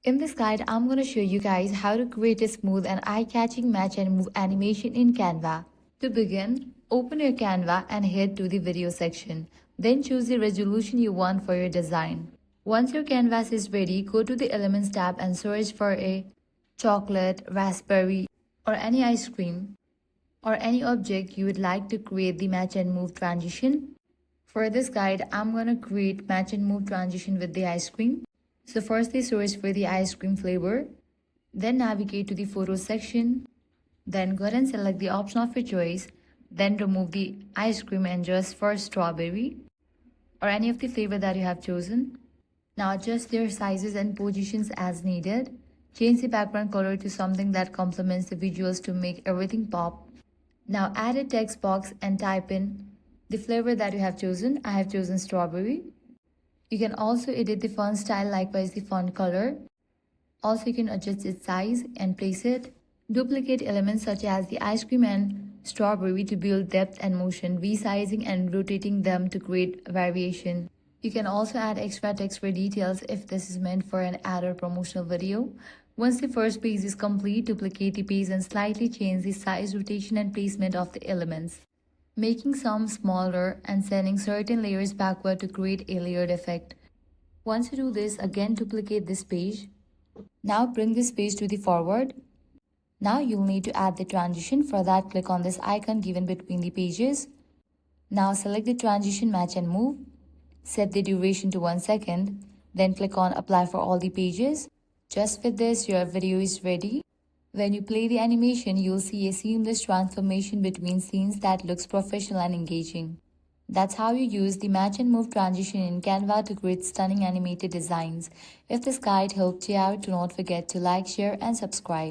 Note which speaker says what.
Speaker 1: In this guide, I'm going to show you guys how to create a smooth and eye-catching match and move animation in Canva. To begin, open your Canva and head to the video section. Then choose the resolution you want for your design. Once your canvas is ready, go to the Elements tab and search for a chocolate, raspberry, or any ice cream, or any object you would like to create the match and move transition. For this guide, I'm going to create match and move transition with the ice cream. So firstly, search for the ice cream flavor, then navigate to the photos section, then go ahead and select the option of your choice, then remove the ice cream and just for strawberry or any of the flavor that you have chosen. Now adjust their sizes and positions as needed. Change the background color to something that complements the visuals to make everything pop. Now add a text box and type in the flavor that you have chosen. I have chosen strawberry. You can also edit the font style, likewise the font color. Also, you can adjust its size and place it. Duplicate elements such as the ice cream and strawberry to build depth and motion, resizing and rotating them to create variation. You can also add extra text for details if this is meant for an ad or promotional video. Once the first page is complete, duplicate the page and slightly change the size, rotation, and placement of the elements, making some smaller and sending certain layers backward to create a layered effect. Once you do this, again duplicate this page. Now bring this page to the forward. Now you'll need to add the transition. For that, click on this icon given between the pages. Now select the transition, match and move. Set the duration to 1 second. Then click on apply for all the pages. Just with this, your video is ready. When you play the animation, you'll see a seamless transformation between scenes that looks professional and engaging. That's how you use the match and move transition in Canva to create stunning animated designs. If this guide helped you out, do not forget to like, share, and subscribe.